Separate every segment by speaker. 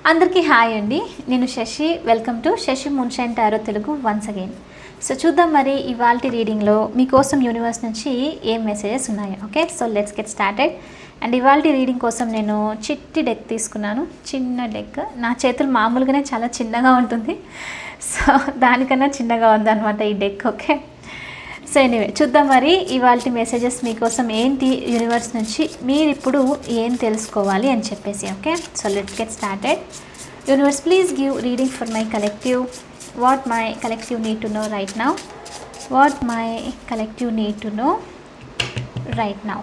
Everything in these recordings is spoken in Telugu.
Speaker 1: అందరికీ హాయ్ అండి. నేను Shashi. Welcome to Shashi moonshine tarot Telugu once again. So చూద్దాం మరి ఇవాల్టి రీడింగ్లో మీకోసం యూనివర్స్ నుంచి ఏం మెసేజెస్ ఉన్నాయో. Okay, so let's get started. And ఇవాల్టి రీడింగ్ కోసం నేను చిట్టి డెక్ తీసుకున్నాను. చిన్న డెక్. నా చేతులు మామూలుగానే చాలా చిన్నగా ఉంటుంది, సో దానికన్నా చిన్నగా ఉందన్నమాట ఈ డెక్. ఓకే, సో ఎనీవే చూద్దాం మరి ఇవాల్టి మెసేజెస్ మీకోసం ఏంటి యూనివర్స్ నుంచి, మీరు ఇప్పుడు ఏం తెలుసుకోవాలి అని చెప్పేసి. Okay, so let's get started. Universe, please give reading for my collective. What my collective need to know right now. What my collective need to know right now.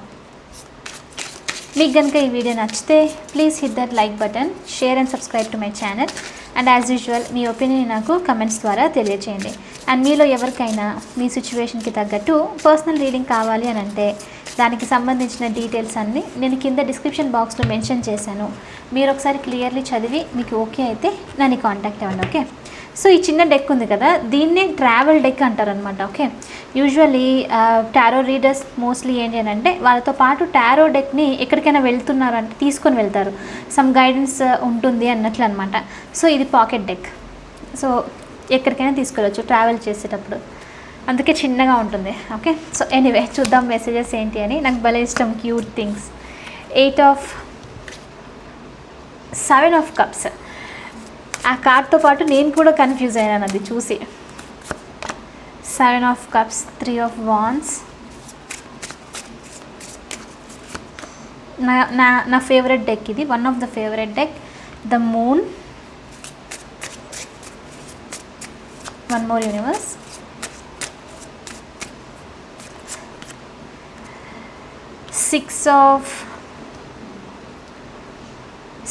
Speaker 1: మీకు కనుక ఈ వీడియో నచ్చితే please hit that like button, share and subscribe to my channel. And as usual me opinion నాకు కమెంట్స్ ద్వారా తెలియజేయండి. అండ్ మీలో ఎవరికైనా మీ సిచ్యువేషన్కి తగ్గట్టు పర్సనల్ రీడింగ్ కావాలి అని అంటే దానికి సంబంధించిన డీటెయిల్స్ అన్నీ నేను కింద డిస్క్రిప్షన్ బాక్స్లో మెన్షన్ చేశాను. మీరు ఒకసారి క్లియర్లీ చదివి మీకు ఓకే అయితే నన్ను కాంటాక్ట్ అవ్వండి. ఓకే, సో ఈ చిన్న డెక్ ఉంది కదా, దీన్నే ట్రావెల్ డెక్ అంటారనమాట. Okay, usually tarot readers mostly ఏంటి అని అంటే వాళ్ళతో పాటు టారో డెక్ని ఎక్కడికైనా వెళ్తున్నారంటే తీసుకొని వెళ్తారు, సమ్ గైడెన్స్ ఉంటుంది అన్నట్లు అనమాట. సో ఇది పాకెట్ డెక్, సో ఎక్కడికైనా తీసుకెళ్ళచ్చు ట్రావెల్ చేసేటప్పుడు, అందుకే చిన్నగా ఉంటుంది. ఓకే, సో ఎనీవే చూద్దాం మెసేజెస్ ఏంటి అని. నాకు భలే ఇష్టం క్యూట్ థింగ్స్. 7 of Cups. ఆ కార్డ్తో పాటు నేను కూడా కన్ఫ్యూజ్ అయినాను అది చూసి. 7 of Cups, 3 of Wands. నా ఫేవరెట్ డెక్ ఇది, one of the favourite deck. The moon. One more universe.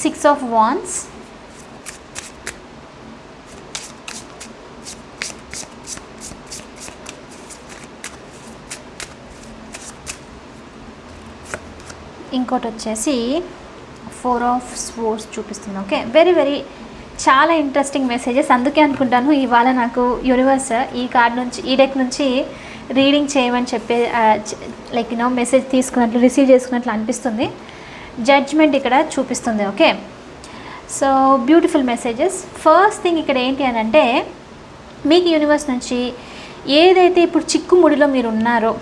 Speaker 1: 6 of Wands. ఇంకోటి వచ్చేసి 4 of Swords చూపిస్తుంది. ఓకే, వెరీ చాలా ఇంట్రెస్టింగ్ మెసేజెస్. అందుకే అనుకుంటాను ఇవాళ నాకు యూనివర్స్ ఈ కార్డ్ నుంచి, ఈ డెక్ నుంచి రీడింగ్ చేయమని చెప్పే లైక్ మెసేజ్ తీసుకున్నట్లు, రిసీవ్ చేసుకున్నట్లు అనిపిస్తుంది. జడ్జ్మెంట్ ఇక్కడ చూపిస్తుంది. Okay, so beautiful messages. First thing ఇక్కడ ఏంటి అని అంటే మీకు యూనివర్స్ నుంచి ఏదైతే ఇప్పుడు చిక్కుముడిలో మీరు ఉన్నారో,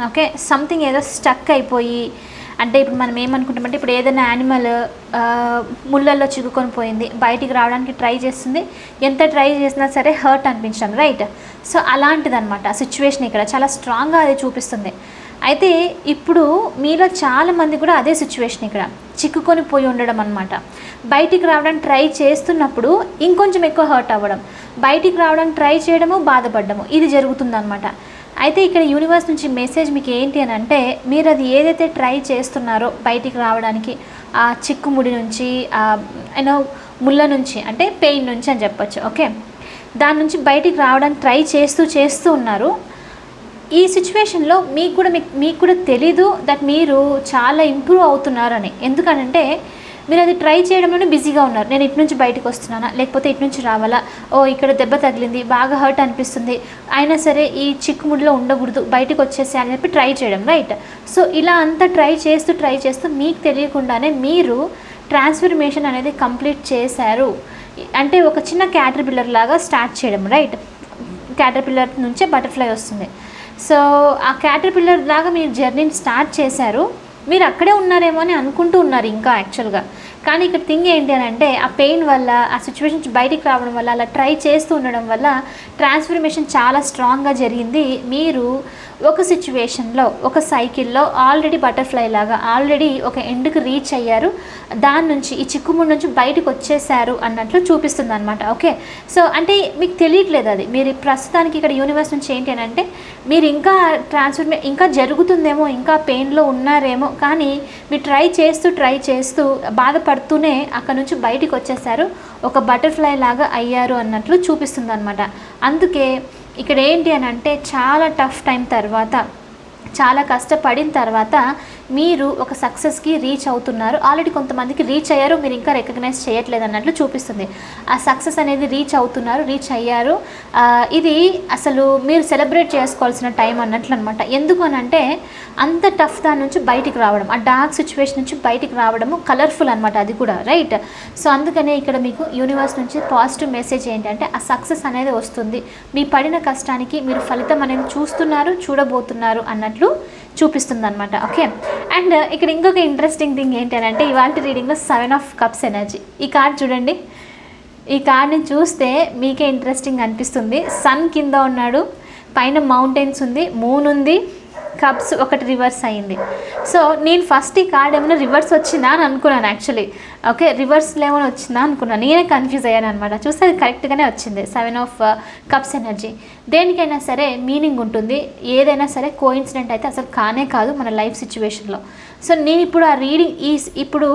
Speaker 1: ఓకే, సంథింగ్ ఏదో స్టక్ అయిపోయి, అంటే ఇప్పుడు మనం ఏమనుకుంటామంటే ఇప్పుడు ఏదైనా యానిమల్ ముళ్ళల్లో చిక్కుకొని పోయింది, బయటికి రావడానికి ట్రై చేస్తుంది, ఎంత ట్రై చేసినా సరే హర్ట్ అనిపించడం, రైట్? So అలాంటిదన్నమాట situation. ఇక్కడ చాలా స్ట్రాంగ్గా అది చూపిస్తుంది. అయితే ఇప్పుడు మీలో చాలామంది కూడా అదే సిచ్యువేషన్, ఇక్కడ చిక్కుకొని పోయి ఉండడం అనమాట. బయటికి రావడానికి ట్రై చేస్తున్నప్పుడు ఇంకొంచెం ఎక్కువ హర్ట్ అవ్వడం, బయటికి రావడానికి ట్రై చేయడము, బాధపడము, ఇది జరుగుతుందన్నమాట. అయితే ఇక్కడ యూనివర్స్ నుంచి మెసేజ్ మీకు ఏంటి అని అంటే మీరు అది ఏదైతే ట్రై చేస్తున్నారో బయటికి రావడానికి, ఆ చిక్కుముడి నుంచి, ముళ్ళ నుంచి, అంటే పెయిన్ నుంచి అని చెప్పచ్చు. ఓకే, దాని నుంచి బయటికి రావడానికి ట్రై చేస్తూ ఉన్నారు. ఈ సిచ్యువేషన్లో మీకు కూడా తెలీదు దట్ మీరు చాలా ఇంప్రూవ్ అవుతున్నారని. ఎందుకనంటే మీరు అది ట్రై చేయడంలోనే బిజీగా ఉన్నారు. నేను ఇటు నుంచి బయటకు వస్తున్నానా, లేకపోతే ఇటు నుంచి రావాలా, ఇక్కడ దెబ్బ తగిలింది, బాగా హర్ట్ అనిపిస్తుంది, అయినా సరే ఈ చిక్కుముడిలో ఉండకూడదు, బయటకు వచ్చేసి అని చెప్పి ట్రై చేయడం, రైట్? సో ఇలా అంతా ట్రై చేస్తూ మీకు తెలియకుండానే మీరు ట్రాన్స్ఫర్మేషన్ అనేది కంప్లీట్ చేశారు. అంటే ఒక చిన్న క్యాటర్పిల్లర్ లాగా స్టార్ట్ చేయడం, రైట్? క్యాటర్పిల్లర్ నుంచే బటర్ఫ్లై వస్తుంది. సో ఆ క్యాటర్పిల్లర్ లాగా మీరు జర్నీని స్టార్ట్ చేశారు. మీరు అక్కడే ఉన్నారేమో అని అనుకుంటూ ఉన్నారు ఇంకా యాక్చువల్గా. కానీ ఇక్కడ థింగ్ ఏంటి అని అంటే ఆ పెయిన్ వల్ల, ఆ సిచ్యువేషన్ నుంచి బయటికి రావడం వల్ల, అలా ట్రై చేస్తూ ఉండడం వల్ల ట్రాన్స్ఫర్మేషన్ చాలా స్ట్రాంగ్గా జరిగింది. మీరు ఒక సిచ్యువేషన్లో, ఒక సైకిల్లో ఆల్రెడీ బటర్ఫ్లై లాగా ఆల్రెడీ ఒక ఎండ్కి రీచ్ అయ్యారు, దాని నుంచి ఈ చిక్కుముడి నుంచి బయటకు వచ్చేసారు అన్నట్లు చూపిస్తుంది అనమాట. ఓకే, సో అంటే మీకు తెలియట్లేదు అది. మీరు ప్రస్తుతానికి ఇక్కడ యూనివర్స్ నుంచి ఏంటి అని అంటే మీరు ఇంకా ఇంకా జరుగుతుందేమో, ఇంకా పెయిన్లో ఉన్నారేమో, కానీ మీరు ట్రై చేస్తూ బాధపడుతూనే అక్కడ నుంచి బయటికి వచ్చేసారు, ఒక బటర్ఫ్లై లాగా అయ్యారు అన్నట్లు చూపిస్తుంది అనమాట. అందుకే ఇక్కడ ఏంటి అని అంటే చాలా టఫ్ టైం తర్వాత, చాలా కష్టపడిన తర్వాత మీరు ఒక సక్సెస్కి రీచ్ అవుతున్నారు. ఆల్రెడీ కొంతమందికి రీచ్ అయ్యారు, మీరు ఇంకా రికగ్నైజ్ చేయట్లేదు అన్నట్లు చూపిస్తుంది. ఆ సక్సెస్ అనేది రీచ్ అవుతున్నారు, రీచ్ అయ్యారు. ఇది అసలు మీరు సెలబ్రేట్ చేసుకోవాల్సిన టైం అన్నట్లు అనమాట. ఎందుకు అని అంటే అంత టఫ్ దాని నుంచి బయటికి రావడం, ఆ డార్క్ సిచ్యువేషన్ నుంచి బయటికి రావడము కలర్ఫుల్ అనమాట, అది కూడా రైట్. సో అందుకనే ఇక్కడ మీకు యూనివర్స్ నుంచి పాజిటివ్ మెసేజ్ ఏంటంటే ఆ సక్సెస్ అనేది వస్తుంది, మీ పడిన కష్టానికి మీరు ఫలితం అనేది చూస్తున్నారు, చూడబోతున్నారు అన్నట్లు చూపిస్తుంది అనమాట. ఓకే, అండ్ ఇక్కడ ఇంకొక ఇంట్రెస్టింగ్ థింగ్ ఏంటంటే ఇవాళ రీడింగ్లో 7 ఆఫ్ కప్స్ ఎనర్జీ. ఈ కార్డ్ చూడండి, ఈ కార్డ్ని చూస్తే మీకే ఇంట్రెస్టింగ్ అనిపిస్తుంది. సన్ కింద ఉన్నాడు, పైన మౌంటైన్స్ ఉంది, మూన్ ఉంది, కప్స్ ఒకటి రివర్స్ అయ్యింది. సో నేను ఫస్ట్ ఈ కార్డ్ ఏమైనా రివర్స్ వచ్చిందా అని అనుకున్నాను యాక్చువల్లీ. ఓకే, రివర్స్లో ఏమైనా వచ్చిందా అనుకున్నాను, నేనే కన్ఫ్యూజ్ అయ్యాను అనమాట. చూస్తే అది కరెక్ట్గానే వచ్చింది, 7 ఆఫ్ కప్స్ ఎనర్జీ. దేనికైనా సరే మీనింగ్ ఉంటుంది, ఏదైనా సరే కోఇన్సిడెంట్ అయితే అసలు కానే కాదు మన లైఫ్ సిచ్యువేషన్లో. సో నేను ఇప్పుడు ఆ రీడింగ్ ఇప్పుడు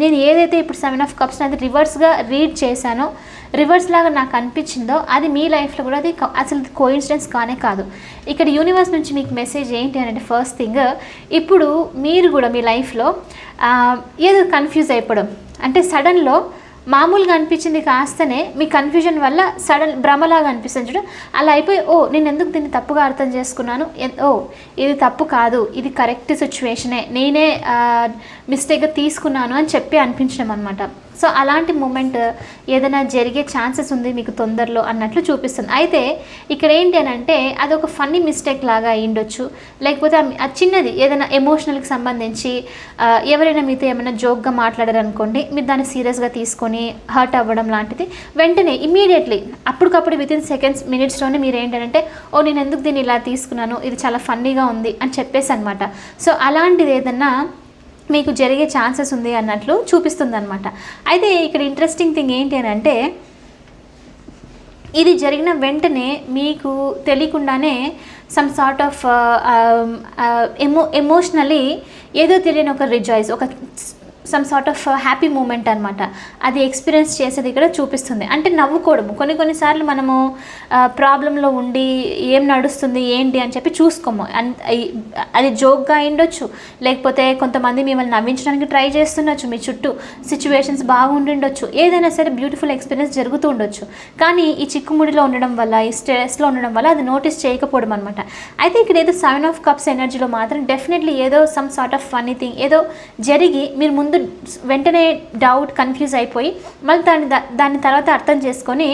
Speaker 1: నేను ఏదైతే ఇప్పుడు 7 ఆఫ్ కప్స్ అనేది రివర్స్గా రీడ్ చేశానో, రివర్స్ లాగా నాకు అనిపించిందో అది మీ లైఫ్లో కూడా అది అసలు కోఇన్సిడెన్స్ కానే కాదు. ఇక్కడ యూనివర్స్ నుంచి మీకు మెసేజ్ ఏంటి అంటే ఫస్ట్ థింగ్, ఇప్పుడు మీరు కూడా మీ లైఫ్లో ఏదో కన్ఫ్యూజ్ అయిపోవడం అంటే సడన్లో మామూలుగా అనిపించింది కాస్తనే మీ కన్ఫ్యూజన్ వల్ల సడన్ భ్రమలాగా అనిపిస్తుంది చూడ, అలా అయిపోయి నేను ఎందుకు దీన్ని తప్పుగా అర్థం చేసుకున్నాను, ఇది తప్పు కాదు, ఇది కరెక్ట్ సిచ్యువేషనే, నేనే మిస్టేక్గా తీసుకున్నాను అని చెప్పి అనిపించడం అనమాట. సో అలాంటి మూమెంట్ ఏదైనా జరిగే ఛాన్సెస్ ఉంది మీకు తొందరలో అన్నట్లు చూపిస్తుంది. అయితే ఇక్కడ ఏంటి అని అంటే అది ఒక ఫన్నీ మిస్టేక్ లాగా అయ్యిండొచ్చు, లేకపోతే అది చిన్నది ఏదైనా ఎమోషనల్కి సంబంధించి ఎవరైనా మీతో ఏమైనా జోక్గా మాట్లాడారు అనుకోండి, మీరు దాన్ని సీరియస్గా తీసుకొని హర్ట్ అవ్వడం లాంటిది వెంటనే ఇమీడియట్లీ అప్పటికప్పుడు వితిన్ సెకండ్స్ మినిట్స్లోనే మీరు ఏంటంటే నేను ఎందుకు దీన్ని ఇలా తీసుకున్నాను, ఇది చాలా ఫన్నీగా ఉంది అని చెప్పేసి అనమాట. సో అలాంటిది ఏదన్నా మీకు జరిగే ఛాన్సెస్ ఉంది అన్నట్లు చూపిస్తుంది అనమాట. అయితే ఇక్కడ ఇంట్రెస్టింగ్ థింగ్ ఏంటి అని అంటే ఇది జరిగిన వెంటనే మీకు తెలియకుండానే సమ్ సార్ట్ ఆఫ్ ఎమోషనలీ ఏదో తెలియని ఒక రిజాయిస్, ఒక some sort of happy moment అనమాట, అది ఎక్స్పీరియన్స్ చేసేది ఇక్కడ చూపిస్తుంది. అంటే నవ్వుకోవడము, కొన్నిసార్లు మనము ప్రాబ్లంలో ఉండి ఏం నడుస్తుంది ఏంటి అని చెప్పి చూసుకోము, అది జోక్గా అయిండొచ్చు, లేకపోతే కొంతమంది మిమ్మల్ని నవ్వించడానికి ట్రై చేస్తుండొచ్చు, మీ చుట్టూ సిచ్యువేషన్స్ బాగుండిండొచ్చు, ఏదైనా సరే బ్యూటిఫుల్ ఎక్స్పీరియన్స్ జరుగుతూ ఉండొచ్చు. కానీ ఈ చిక్కుముడిలో ఉండడం వల్ల, ఈ స్ట్రెస్లో ఉండడం వల్ల అది నోటీస్ చేయకపోవడం అనమాట. అయితే ఇక్కడ ఏదో 7 ఆఫ్ కప్స్ ఎనర్జీలో మాత్రం డెఫినెట్లీ ఏదో some sort of funny thing ఏదో జరిగి మీరు ముందు వెంటనే డౌట్ కన్ఫ్యూజ్ అయిపోయి మళ్ళీ దాని తర్వాత అర్థం చేసుకొని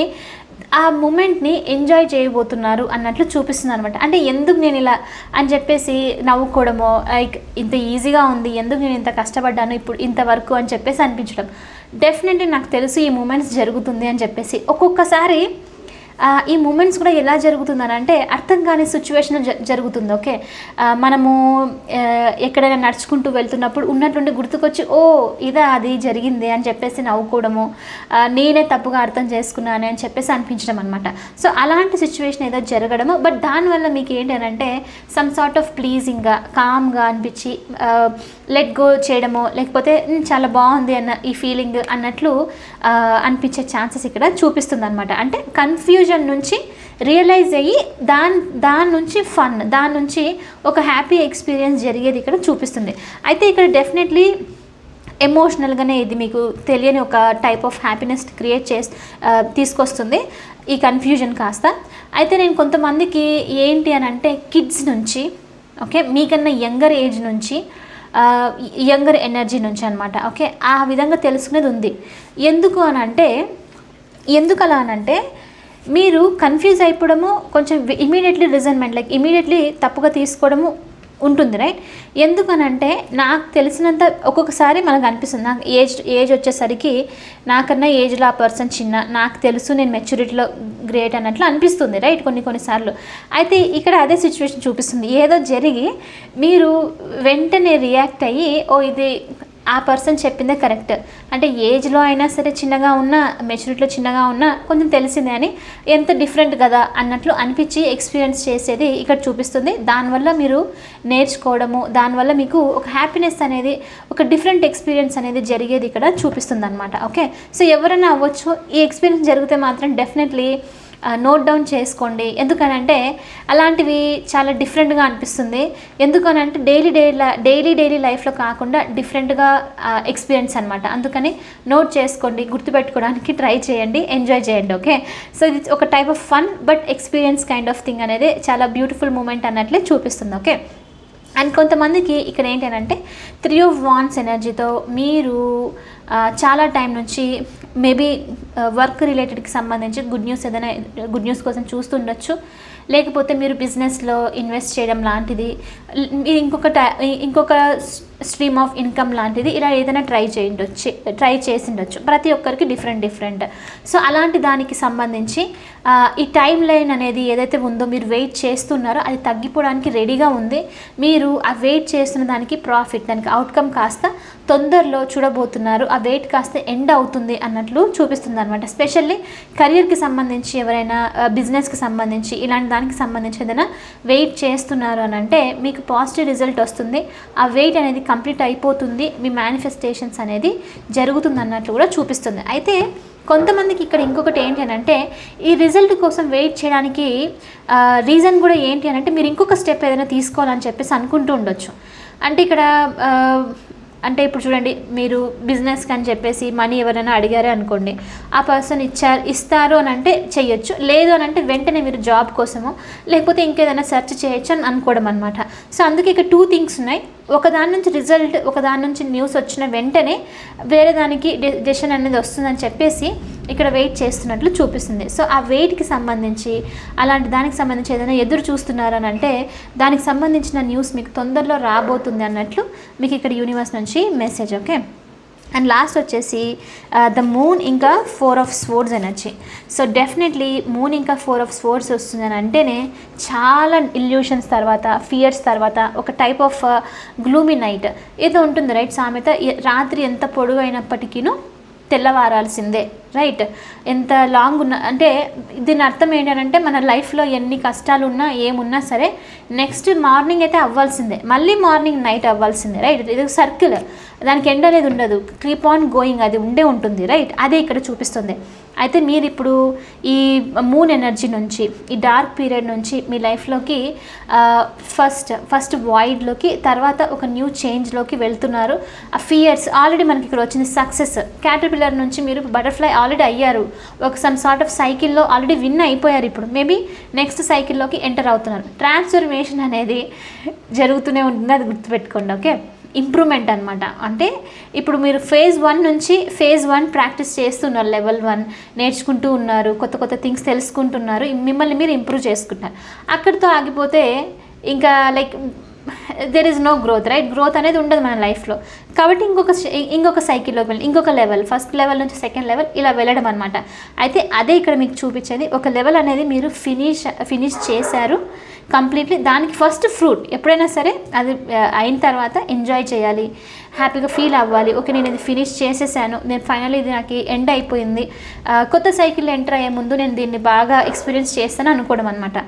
Speaker 1: ఆ మూమెంట్ని ఎంజాయ్ చేయబోతున్నారు అన్నట్లు చూపిస్తుంది అనమాట. అంటే ఎందుకు నేను ఇలా అని చెప్పేసి నవ్వుకోవడమో, లైక్ ఇంత ఈజీగా ఉంది, ఎందుకు నేను ఇంత కష్టపడ్డాను ఇప్పుడు ఇంతవరకు అని చెప్పేసి అనిపించడం. డెఫినెట్లీ నాకు తెలుసు ఈ మూమెంట్స్ జరుగుతుంది అని చెప్పేసి. ఒక్కొక్కసారి ఈ మూమెంట్స్ కూడా ఎలా జరుగుతుందని అంటే అర్థం కాని సిచ్యువేషన్ జరుగుతుంది. ఓకే, మనము ఎక్కడైనా నడుచుకుంటూ వెళ్తున్నప్పుడు ఉన్నట్టుండి గుర్తుకొచ్చి ఇదా అది జరిగింది అని చెప్పేసి నవ్వుకోవడము, నేనే తప్పుగా అర్థం చేసుకున్నాను అని చెప్పేసి అనిపించడం అనమాట. సో అలాంటి సిచ్యువేషన్ ఏదో జరగడము, బట్ దానివల్ల మీకు ఏంటి అని అంటే సమ్ సార్ట్ ఆఫ్ ప్లీజింగ్గా కామ్గా అనిపించి లెట్ గో చేయడమో, లేకపోతే చాలా బాగుంది అన్న ఈ ఫీలింగ్ అన్నట్లు అనిపించే ఛాన్సెస్ ఇక్కడ చూపిస్తుంది అనమాట. అంటే కన్ఫ్యూజన్ నుంచి రియలైజ్ అయ్యి దాని నుంచి ఫన్, దాని నుంచి ఒక హ్యాపీ ఎక్స్పీరియన్స్ జరిగేది ఇక్కడ చూపిస్తుంది. అయితే ఇక్కడ డెఫినెట్లీ ఎమోషనల్గానే ఇది మీకు తెలియని ఒక టైప్ ఆఫ్ హ్యాపీనెస్ క్రియేట్ తీసుకొస్తుంది ఈ కన్ఫ్యూజన్ కాస్త. అయితే నేను కొంతమందికి ఏంటి అని అంటే కిడ్స్ నుంచి, ఓకే, మీకన్నా యంగర్ ఏజ్ నుంచి, యంగర్ ఎనర్జీ నుంచి అనమాట. ఓకే, ఆ విధంగా తెలుసుకునేది ఉంది. ఎందుకు అలా అనంటే మీరు కన్ఫ్యూజ్ అయిపోవడము, కొంచెం ఇమీడియట్లీ రిజన్మెంట్, లైక్ ఇమీడియట్లీ తప్పుగా తీసుకోవడము ఉంటుంది, రైట్. ఎందుకనంటే నాకు తెలిసినంత ఒక్కొక్కసారి మనకు అనిపిస్తుంది, నాకు ఏజ్ వచ్చేసరికి నాకన్నా ఏజ్లో ఆ పర్సన్ చిన్న, నాకు తెలుసు నేను మెచ్యూరిటీలో గ్రేట్ అన్నట్లు అనిపిస్తుంది, రైట్, కొన్నిసార్లు. అయితే ఇక్కడ అదే సిచ్యువేషన్ చూపిస్తుంది. ఏదో జరిగి మీరు వెంటనే రియాక్ట్ అయ్యి ఇది ఆ పర్సన్ చెప్పిందే కరెక్ట్, అంటే ఏజ్లో అయినా సరే చిన్నగా ఉన్నా, మెచ్యూరిటీలో చిన్నగా ఉన్నా కొంచెం తెలిసిందే అని ఎంత డిఫరెంట్ కదా అన్నట్లు అనిపించి ఎక్స్పీరియన్స్ చేసేది ఇక్కడ చూపిస్తుంది. దానివల్ల మీరు నేర్చుకోవడము, దానివల్ల మీకు ఒక హ్యాపీనెస్ అనేది, ఒక డిఫరెంట్ ఎక్స్పీరియన్స్ అనేది జరిగేది ఇక్కడ చూపిస్తుంది అనమాట. ఓకే, సో ఎవరైనా అవ్వచ్చు, ఈ ఎక్స్పీరియన్స్ జరిగితే మాత్రం డెఫినెట్లీ నోట్ డౌన్ చేసుకోండి. ఎందుకనంటే అలాంటివి చాలా డిఫరెంట్గా అనిపిస్తుంది. ఎందుకనంటే డైలీ లైఫ్లో కాకుండా డిఫరెంట్గా ఎక్స్పీరియన్స్ అనమాట. అందుకని నోట్ చేసుకోండి, గుర్తుపెట్టుకోవడానికి ట్రై చేయండి, ఎంజాయ్ చేయండి. ఓకే, సో ఇది ఒక type of fun but experience kind of thing అనేది చాలా బ్యూటిఫుల్ మూమెంట్ అన్నట్లే చూపిస్తుంది. ఓకే, అండ్ కొంతమందికి ఇక్కడ ఏంటంటే 3 of Wands ఎనర్జీతో మీరు చాలా టైం నుంచి మేబీ వర్క్ రిలేటెడ్కి సంబంధించి గుడ్ న్యూస్ కోసం చూస్తుండొచ్చు. లేకపోతే మీరు బిజినెస్లో ఇన్వెస్ట్ చేయడం లాంటిది, ఇంకొక స్ట్రీమ్ ఆఫ్ ఇన్కమ్ లాంటిది ఇలా ఏదైనా ట్రై చేసిండొచ్చు. ప్రతి ఒక్కరికి డిఫరెంట్. సో అలాంటి దానికి సంబంధించి ఈ టైం లైన్ అనేది ఏదైతే ఉందో మీరు వెయిట్ చేస్తున్నారో అది తగ్గిపోవడానికి రెడీగా ఉంది. మీరు ఆ వెయిట్ చేస్తున్న దానికి దానికి అవుట్కమ్ కాస్త తొందరలో చూడబోతున్నారు. ఆ వెయిట్ కాస్త ఎండ్ అవుతుంది అన్నట్లు చూపిస్తుంది అనమాట. స్పెషల్లీ కెరియర్కి సంబంధించి ఎవరైనా బిజినెస్కి సంబంధించి ఇలాంటి దానికి సంబంధించి ఏదైనా వెయిట్ చేస్తున్నారు అని అంటే మీకు పాజిటివ్ రిజల్ట్ వస్తుంది. ఆ వెయిట్ అనేది కంప్లీట్ అయిపోతుంది, మీ మేనిఫెస్టేషన్స్ అనేది జరుగుతుంది అన్నట్లు కూడా చూపిస్తుంది. అయితే కొంతమందికి ఇక్కడ ఇంకొకటి ఏంటి అని అంటే ఈ రిజల్ట్ కోసం వెయిట్ చేయడానికి రీజన్ కూడా ఏంటి అని అంటే మీరు ఇంకొక స్టెప్ ఏదైనా తీసుకోవాలని చెప్పేసి అనుకుంటూ ఉండొచ్చు. అంటే ఇక్కడ అంటే ఇప్పుడు చూడండి, మీరు బిజినెస్కి అని చెప్పేసి మనీ ఎవరైనా అడిగారే అనుకోండి, ఆ పర్సన్ ఇస్తారు అని అంటే చెయ్యొచ్చు, లేదు అని అంటే వెంటనే మీరు జాబ్ కోసమో లేకపోతే ఇంకేదైనా సెర్చ్ చేయొచ్చు అని అనుకోవడం అనమాట. సో అందుకే ఇక్కడ 2 థింగ్స్ ఉన్నాయి. ఒకదాని నుంచి రిజల్ట్, ఒకదాని నుంచి న్యూస్ వచ్చిన వెంటనే వేరే దానికి డెసిషన్ అనేది వస్తుందని చెప్పేసి ఇక్కడ వెయిట్ చేస్తున్నట్లు చూపిస్తుంది. సో ఆ వెయిట్కి సంబంధించి అలాంటి దానికి సంబంధించి ఏదైనా ఎదురు చూస్తున్నారని అంటే దానికి సంబంధించిన న్యూస్ మీకు తొందరలో రాబోతుంది అన్నట్లు మీకు ఇక్కడ యూనివర్స్ నుంచి మెసేజ్. ఓకే, అండ్ లాస్ట్ వచ్చేసి ద మూన్ ఇంకా 4 of Swords energy. So definitely moon ఇంకా 4 of Swords వస్తుందని అంటేనే చాలా ఇల్యూషన్స్ తర్వాత, ఫియర్స్ తర్వాత ఒక టైప్ ఆఫ్ గ్లూమీ నైట్ ఏదో ఉంటుంది రైట్ సామెత, రాత్రి ఎంత పొడుగు అయినప్పటికీను తెల్లవారాల్సిందే, రైట్? ఎంత లాంగ్ ఉన్నా అంటే దీని అర్థం ఏంటంటే మన లైఫ్లో ఎన్ని కష్టాలు ఉన్నా ఏమున్నా సరే నెక్స్ట్ మార్నింగ్ అయితే అవ్వాల్సిందే, మళ్ళీ మార్నింగ్ నైట్ అవ్వాల్సిందే, రైట్? ఇది సర్కిల్, దానికి ఎండ్ అనేది ఉండదు, కీప్ ఆన్ గోయింగ్, అది ఉంటుంది, రైట్? అదే ఇక్కడ చూపిస్తుంది. అయితే మీరు ఇప్పుడు ఈ మూన్ ఎనర్జీ నుంచి, ఈ డార్క్ పీరియడ్ నుంచి మీ లైఫ్లోకి ఫస్ట్ వాయిడ్లోకి, తర్వాత ఒక న్యూ చేంజ్లోకి వెళ్తున్నారు. ఆ ఫియర్స్ ఆల్రెడీ మనకి ఇక్కడ వచ్చింది సక్సెస్. క్యాటర్పిల్లర్ నుంచి మీరు బటర్ఫ్లై ఆల్రెడీ అయ్యారు, ఒక సమ్ సార్ట్ ఆఫ్ సైకిల్లో ఆల్రెడీ విన్ అయిపోయారు. ఇప్పుడు మేబీ నెక్స్ట్ సైకిల్లోకి ఎంటర్ అవుతున్నారు. ట్రాన్స్ఫర్మేషన్ అనేది జరుగుతూనే ఉంటుంది, అది గుర్తుపెట్టుకోండి. ఓకే, ఇంప్రూవ్మెంట్ అనమాట. అంటే ఇప్పుడు మీరు phase 1 నుంచి phase 1 ప్రాక్టీస్ చేస్తున్నారు, level 1 నేర్చుకుంటూ ఉన్నారు, కొత్త థింగ్స్ తెలుసుకుంటున్నారు, మిమ్మల్ని మీరు ఇంప్రూవ్ చేసుకుంటారు. అక్కడితో ఆగిపోతే ఇంకా like there is no growth, right? Growth అనేది ఉండదు మన లైఫ్లో. కాబట్టి ఇంకొక సైకిల్లోకి వెళ్ళి ఇంకొక లెవెల్, ఫస్ట్ లెవెల్ నుంచి సెకండ్ లెవెల్ ఇలా వెళ్ళడం అనమాట. అయితే అదే ఇక్కడ మీకు చూపించేది, ఒక లెవెల్ అనేది మీరు ఫినిష్ చేశారు కంప్లీట్లీ. దానికి ఫస్ట్ ఫ్రూట్ ఎప్పుడైనా సరే అది అయిన తర్వాత ఎంజాయ్ చేయాలి, హ్యాపీగా ఫీల్ అవ్వాలి. ఓకే, నేను ఇది ఫినిష్ చేసేసాను, నేను ఫైనల్లీ ఇది నాకు ఎండ్ అయిపోయింది, కొత్త సైకిల్లో ఎంటర్ అయ్యే ముందు నేను దీన్ని బాగా ఎక్స్పీరియన్స్ చేస్తాను అనుకోవడం అనమాట.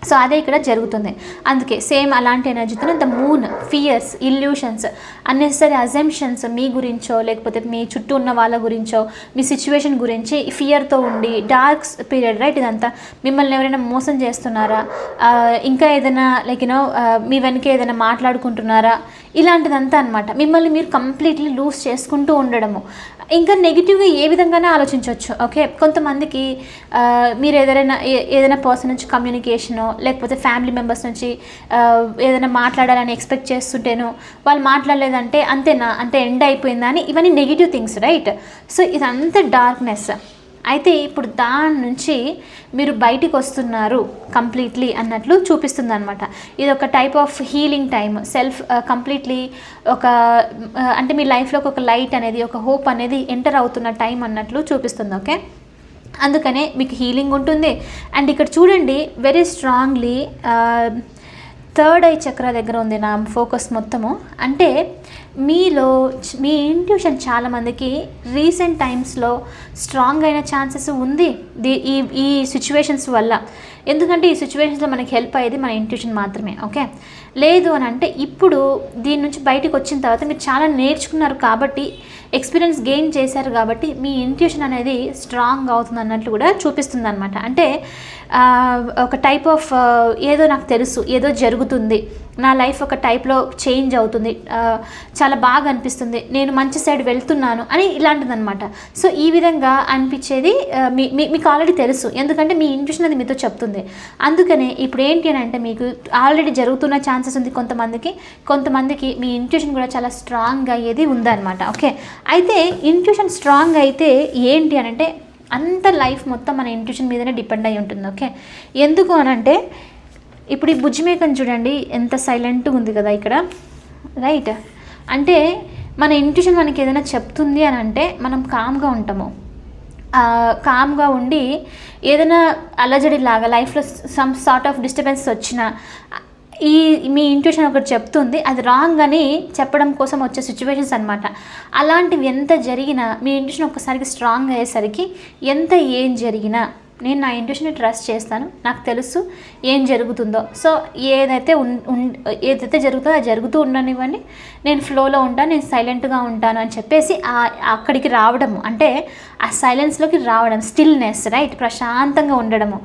Speaker 1: సో అదే ఇక్కడ జరుగుతుంది. అందుకే సేమ్ అలాంటి ఎనర్జీతో the moon, fears, illusions, unnecessary assumptions మీ గురించో లేకపోతే మీ చుట్టూ ఉన్న వాళ్ళ గురించో, మీ సిచ్యువేషన్ గురించి ఫియర్తో ఉండి డార్క్ పీరియడ్, రైట్? ఇదంతా మిమ్మల్ని ఎవరైనా మోసం చేస్తున్నారా, ఇంకా ఏదైనా లైక్ మీ వెనక ఏదైనా మాట్లాడుకుంటున్నారా, ఇలాంటిదంతా అనమాట. మిమ్మల్ని మీరు కంప్లీట్లీ లూజ్ చేసుకుంటూ ఉండడము. ఇంకా నెగిటివ్గా ఏ విధంగానే ఆలోచించవచ్చు. ఓకే, కొంతమందికి మీరు ఏదైనా పర్సన్ నుంచి కమ్యూనికేషను లేకపోతే ఫ్యామిలీ మెంబర్స్ నుంచి ఏదైనా మాట్లాడాలని ఎక్స్పెక్ట్ చేస్తుంటేనో వాళ్ళు మాట్లాడలేదంటే అంతేనా, అంతే ఎండ్ అయిపోయిందా అని, ఇవన్నీ నెగిటివ్ థింగ్స్, రైట్? సో ఇదంతా డార్క్నెస్. అయితే ఇప్పుడు దాని నుంచి మీరు బయటికి వస్తున్నారు కంప్లీట్లీ అన్నట్లు చూపిస్తుంది అనమాట. ఇది ఒక type of healing time, self completely ఒక అంటే మీ లైఫ్లోకి ఒక లైట్ అనేది, ఒక హోప్ అనేది ఎంటర్ అవుతున్న టైం అన్నట్లు చూపిస్తుంది. ఓకే, అందుకనే మీకు హీలింగ్ ఉంటుంది. అండ్ ఇక్కడ చూడండి వెరీ స్ట్రాంగ్లీ థర్డ్ ఐ చక్ర దగ్గర ఉంది నా ఫోకస్ మొత్తము. అంటే మీలో మీ ఇంట్యూషన్ చాలామందికి రీసెంట్ టైమ్స్లో స్ట్రాంగ్ అయిన ఛాన్సెస్ ఉంది ఈ సిచ్యువేషన్స్ వల్ల. ఎందుకంటే ఈ సిచ్యువేషన్స్లో మనకి హెల్ప్ అయ్యేది మన ఇంట్యూషన్ మాత్రమే. ఓకే, లేదు అని అంటే ఇప్పుడు దీని నుంచి బయటకు వచ్చిన తర్వాత మీరు చాలా నేర్చుకున్నారు కాబట్టి ఎక్స్పీరియన్స్ గెయిన్ చేశారు కాబట్టి మీ ఇంట్యూషన్ అనేది స్ట్రాంగ్ అవుతుంది అన్నట్లు కూడా చూపిస్తుంది అనమాట. అంటే ఒక టైప్ ఆఫ్ ఏదో నాకు తెలుసు, ఏదో జరుగుతుంది, నా లైఫ్ ఒక టైప్లో చేంజ్ అవుతుంది, చాలా బాగా అనిపిస్తుంది, నేను మంచి సైడ్ వెళ్తున్నాను అని ఇలాంటిది అనమాట. సో ఈ విధంగా అనిపించేది మీకు ఆల్రెడీ తెలుసు, ఎందుకంటే మీ ఇంట్యూషన్ అది మీతో చెప్తుంది. అందుకనే ఇప్పుడు ఏంటి అని అంటే మీకు ఆల్రెడీ జరుగుతున్న ఛాన్సెస్ ఉంది కొంతమందికి మీ ఇంట్యూషన్ కూడా చాలా స్ట్రాంగ్ అయ్యేది ఉందన్నమాట. ఓకే, అయితే ఇంట్యూషన్ స్ట్రాంగ్ అయితే ఏంటి అని అంటే అంత లైఫ్ మొత్తం మన ఇంట్యూషన్ మీదనే డిపెండ్ అయి ఉంటుంది. ఓకే, ఎందుకు అనంటే ఇప్పుడు ఈ బుజ్జిమేకను చూడండి ఎంత సైలెంట్గా ఉంది కదా ఇక్కడ, రైట్? అంటే మన ఇంట్యూషన్ మనకి ఏదైనా చెప్తుంది అని అంటే మనం కామ్గా ఉంటాము. కామ్గా ఉండి ఏదైనా అలజడిలాగా లైఫ్లో సమ్ సార్ట్ ఆఫ్ డిస్టర్బెన్స్ వచ్చినా మీ ఇంట్యూషన్ ఒకటి చెప్తుంది, అది రాంగ్ అని చెప్పడం కోసం వచ్చే సిచ్యువేషన్స్ అనమాట. అలాంటివి ఎంత జరిగినా మీ ఇంట్యూషన్ ఒక్కసారికి స్ట్రాంగ్ అయ్యేసరికి ఏం జరిగినా నేను నా ఇంట్యూషన్ని ట్రస్ట్ చేస్తాను, నాకు తెలుసు ఏం జరుగుతుందో. సో ఏదైతే జరుగుతుందో అది జరుగుతూ ఉండనివ్వండి, నేను ఫ్లోలో ఉంటాను, నేను సైలెంట్గా ఉంటాను అని చెప్పేసి అక్కడికి రావడము, అంటే ఆ సైలెన్స్లోకి రావడం, స్టిల్నెస్, రైట్? ప్రశాంతంగా ఉండడము.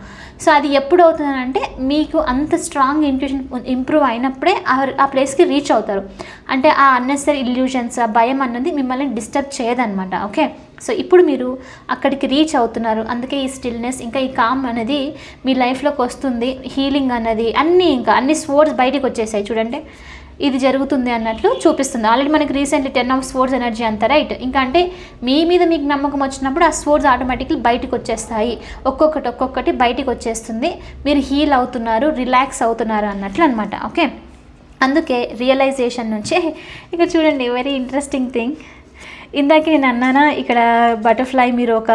Speaker 1: సో అది ఎప్పుడు అవుతుందంటే మీకు అంత స్ట్రాంగ్ ఇంట్యూషన్ ఇంప్రూవ్ అయినప్పుడే ఆ ప్లేస్కి రీచ్ అవుతారు. అంటే ఆ అన్నెసరీ ఇల్యూషన్స్, ఆ భయం అన్నది మిమ్మల్ని డిస్టర్బ్ చేయదన్నమాట. ఓకే, సో ఇప్పుడు మీరు అక్కడికి రీచ్ అవుతున్నారు. అందుకే ఈ స్టిల్నెస్ ఇంకా ఈ కామ్ అనేది మీ లైఫ్లోకి వస్తుంది. హీలింగ్ అన్నది అన్ని స్వోర్డ్స్ బయటకు వచ్చేసాయి చూడండి, ఇది జరుగుతుంది అన్నట్లు చూపిస్తుంది. ఆల్రెడీ మనకి రీసెంట్లీ 10 of Swords ఎనర్జీ అంతా, రైట్? ఇంకా అంటే మీ మీద మీకు నమ్మకం వచ్చినప్పుడు ఆ స్వోర్డ్స్ ఆటోమేటిక్లీ బయటకు వచ్చేస్తాయి, ఒక్కొక్కటి బయటకు వచ్చేస్తుంది. మీరు హీల్ అవుతున్నారు, రిలాక్స్ అవుతున్నారు అన్నట్లు అనమాట. ఓకే, అందుకే రియలైజేషన్ నుంచే ఇక్కడ చూడండి వెరీ ఇంట్రెస్టింగ్ థింగ్. ఇందాకే నేను అన్నానా ఇక్కడ బటర్ఫ్లై మీరు ఒక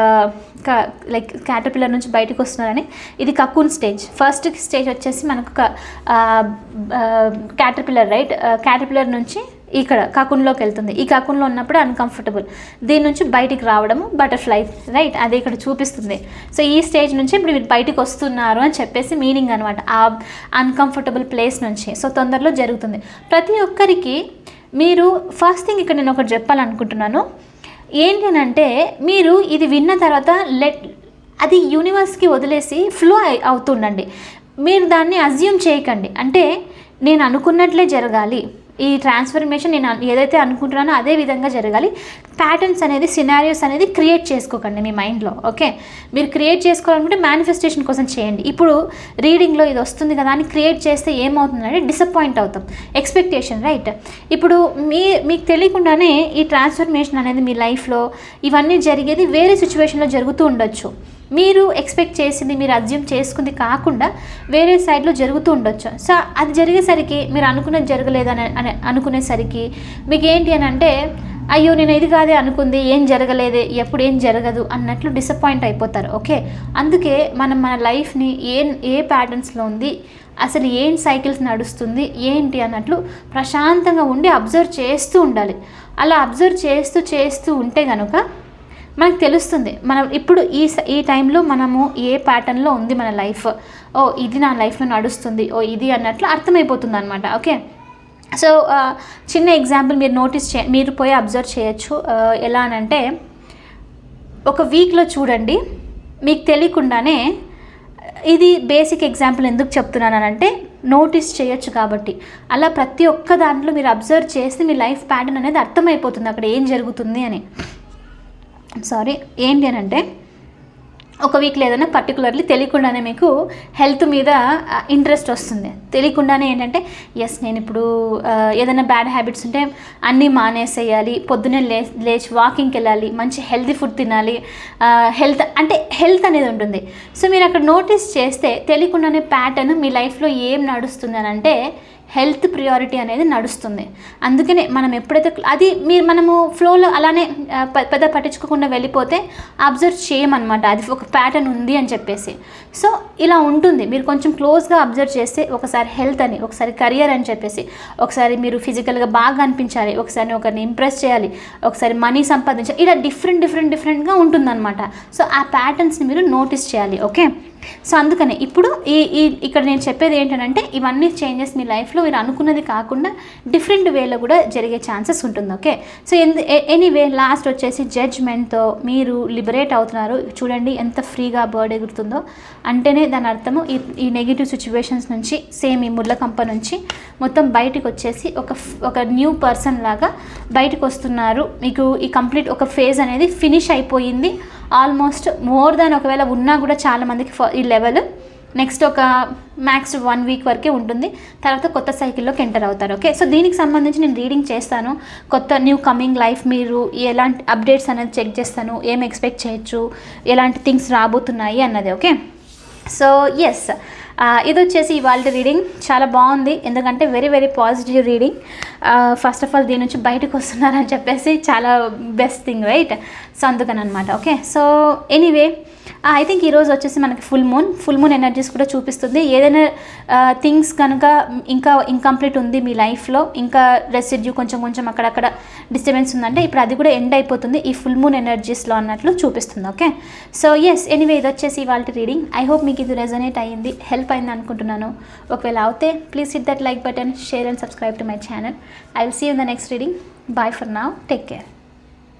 Speaker 1: లైక్ క్యాటర్పిల్లర్ నుంచి బయటకు వస్తున్నారని. ఇది కకూన్ స్టేజ్. ఫస్ట్ స్టేజ్ వచ్చేసి మనకు క్యాటర్పిల్లర్, రైట్? క్యాటర్పిల్లర్ నుంచి ఇక్కడ కకూన్లోకి వెళ్తుంది. ఈ కకూన్లో ఉన్నప్పుడు అన్కంఫర్టబుల్, దీని నుంచి బయటికి రావడము బటర్ఫ్లై, రైట్? అది ఇక్కడ చూపిస్తుంది. సో ఈ స్టేజ్ నుంచి ఇప్పుడు మీరు బయటకు వస్తున్నారు అని చెప్పేసి మీనింగ్ అనమాట, ఆ అన్కంఫర్టబుల్ ప్లేస్ నుంచి. సో తొందరలో జరుగుతుంది ప్రతి ఒక్కరికి. మీరు ఫస్ట్ థింగ్ ఇక్కడ నేను ఒకటి చెప్పాలనుకుంటున్నాను ఏంటి అని అంటే, మీరు ఇది విన్న తర్వాత అది యూనివర్స్కి వదిలేసి ఫ్లో అవుతుండండి. మీరు దాన్ని అజ్యూమ్ చేయకండి, అంటే నేను అనుకున్నట్లే జరగాలి, ఈ ట్రాన్స్ఫర్మేషన్ నేను ఏదైతే అనుకుంటున్నానో అదే విధంగా జరగాలి. ప్యాటర్న్స్ అనేది, సినారియోస్ అనేది క్రియేట్ చేసుకోకండి మీ మైండ్లో. ఓకే, మీరు క్రియేట్ చేసుకోవాలనుకుంటే మేనిఫెస్టేషన్ కోసం చేయండి. ఇప్పుడు రీడింగ్లో ఇది వస్తుంది కదా అని క్రియేట్ చేస్తే ఏమవుతుందంటే డిసప్పాయింట్ అవుతాం. Expectation, right? ఇప్పుడు మీకు తెలియకుండానే ఈ ట్రాన్స్ఫర్మేషన్ అనేది మీ లైఫ్లో ఇవన్నీ జరిగేది వేరే సిచ్యువేషన్లో జరుగుతూ ఉండొచ్చు. మీరు ఎక్స్పెక్ట్ చేసింది, మీరు అజ్యూమ్ చేసుకుంది కాకుండా వేరే సైడ్లో జరుగుతూ ఉండొచ్చు. సో అది జరిగేసరికి మీరు అనుకున్నది జరగలేదని అనుకునేసరికి మీకు ఏంటి అని అంటే, అయ్యో నేను ఇది కాదే అనుకుంది, ఏం జరగలేదే, ఎప్పుడు ఏం జరగదు అన్నట్లు డిసప్పాయింట్ అయిపోతారు. ఓకే, అందుకే మనం మన లైఫ్ని ఏ ప్యాటర్న్స్లో ఉంది, అసలు ఏం సైకిల్స్ నడుస్తుంది ఏంటి అన్నట్లు ప్రశాంతంగా ఉండి అబ్జర్వ్ చేస్తూ ఉండాలి. అలా అబ్జర్వ్ చేస్తూ ఉంటే కనుక మనకు తెలుస్తుంది మనం ఇప్పుడు ఈ టైంలో మనము ఏ ప్యాటర్న్లో ఉంది మన లైఫ్, ఇది నా లైఫ్లో నడుస్తుంది, ఇది అన్నట్లు అర్థమైపోతుంది అనమాట. ఓకే, సో చిన్న ఎగ్జాంపుల్ మీరు పోయి అబ్జర్వ్ చేయొచ్చు. ఎలా అనంటే ఒక వీక్లో చూడండి, మీకు తెలియకుండానే, ఇది బేసిక్ ఎగ్జాంపుల్ ఎందుకు చెప్తున్నానంటే నోటీస్ చేయొచ్చు కాబట్టి. అలా ప్రతి ఒక్క దాంట్లో మీరు అబ్జర్వ్ చేస్తే మీ లైఫ్ ప్యాటర్న్ అనేది అర్థమైపోతుంది అక్కడ ఏం జరుగుతుంది అని. ఏంటి అని అంటే ఒక వీక్లో ఏదైనా పర్టికులర్లీ తెలియకుండానే మీకు హెల్త్ మీద ఇంట్రెస్ట్ వస్తుంది. తెలియకుండానే ఏంటంటే నేను ఇప్పుడు ఏదైనా బ్యాడ్ హ్యాబిట్స్ ఉంటే అన్నీ మానేసేయాలి, పొద్దున్నే లేచి వాకింగ్కి వెళ్ళాలి, మంచి హెల్తీ ఫుడ్ తినాలి, హెల్త్ అనేది ఉంటుంది. సో మీరు అక్కడ నోటీస్ చేస్తే తెలియకుండానే ప్యాటర్న్ మీ లైఫ్లో ఏం నడుస్తుంది అని అంటే హెల్త్ ప్రియారిటీ అనేది నడుస్తుంది. అందుకనే మనం ఎప్పుడైతే మనము ఫ్లోలో అలానే పెద్ద పట్టించుకోకుండా వెళ్ళిపోతే అబ్జర్వ్ చేయమన్నమాట, అది ఒక ప్యాటర్న్ ఉంది అని చెప్పేసి. సో ఇలా ఉంటుంది. మీరు కొంచెం క్లోజ్గా అబ్జర్వ్ చేస్తే ఒకసారి హెల్త్ అని, ఒకసారి కెరియర్ అని చెప్పేసి, ఒకసారి మీరు ఫిజికల్గా బాగా అనిపించాలి, ఒకసారి ఒకరిని ఇంప్రెస్ చేయాలి, ఒకసారి మనీ సంపాదించాలి, ఇలా డిఫరెంట్గా ఉంటుందన్నమాట. సో ఆ ప్యాటర్న్స్ని మీరు నోటీస్ చేయాలి. ఓకే, సో అందుకనే ఇప్పుడు ఇక్కడ నేను చెప్పేది ఏంటంటే ఇవన్నీ చేంజెస్ మీ లైఫ్లో మీరు అనుకున్నది కాకుండా డిఫరెంట్ వేలో కూడా జరిగే ఛాన్సెస్ ఉంటుంది. ఓకే, సో ఎనీవే లాస్ట్ వచ్చేసి జడ్జ్మెంట్తో మీరు లిబరేట్ అవుతున్నారు. చూడండి ఎంత ఫ్రీగా బర్డ్ ఎగురుతుందో, అంటేనే దాని అర్థము ఈ నెగిటివ్ సిచ్యువేషన్స్ నుంచి, సేమ్ ఈ ముళ్ళకంప నుంచి మొత్తం బయటకు వచ్చేసి ఒక న్యూ పర్సన్ లాగా బయటకు వస్తున్నారు. మీకు ఈ కంప్లీట్ ఒక ఫేజ్ అనేది ఫినిష్ అయిపోయింది ఆల్మోస్ట్. మోర్ దాన్ ఒకవేళ ఉన్నా కూడా చాలామందికి ఈ లెవెల్ నెక్స్ట్ ఒక మ్యాక్స్ 1 వీక్ వరకే ఉంటుంది, తర్వాత కొత్త సైకిల్లోకి ఎంటర్ అవుతారు. ఓకే, సో దీనికి సంబంధించి నేను రీడింగ్ చేస్తాను. కొత్త న్యూ కమింగ్ లైఫ్ మీరు ఎలాంటి అప్డేట్స్ అనేది చెక్ చేస్తాను, ఏం ఎక్స్పెక్ట్ చేయొచ్చు, ఎలాంటి థింగ్స్ రాబోతున్నాయి అన్నది. ఓకే, సో ఎస్, ఇది వచ్చేసి ఇవాళ రీడింగ్ చాలా బాగుంది, ఎందుకంటే very very positive reading. First of all దీని నుంచి బయటకు వస్తున్నారని చెప్పేసి చాలా బెస్ట్ థింగ్, రైట్? సో అందుకని అనమాట. Okay, so anyway I think ఈరోజు వచ్చేసి మనకి ఫుల్ మూన్ ఎనర్జీస్ కూడా చూపిస్తుంది. ఏదైనా థింగ్స్ కనుక ఇంకా ఇంకంప్లీట్ ఉంది మీ లైఫ్లో, ఇంకా రెసిడ్యూ కొంచెం అక్కడక్కడ డిస్టర్బెన్స్ ఉందంటే ఇప్పుడు అది కూడా ఎండ్ అయిపోతుంది ఈ ఫుల్ మూన్ ఎనర్జీస్లో అన్నట్లు చూపిస్తుంది. ఓకే, సో ఎస్, ఎనీవే ఇది వచ్చేసి ఇవాళ రీడింగ్. ఐ హోప్ మీకు ఇది రెజనేట్ అయ్యింది, హెల్ప్ అయింది అనుకుంటున్నాను. ఒకవేళ అవుతే please hit that like button, share and subscribe to my channel. I will see you in the next reading. Bye for now, take care.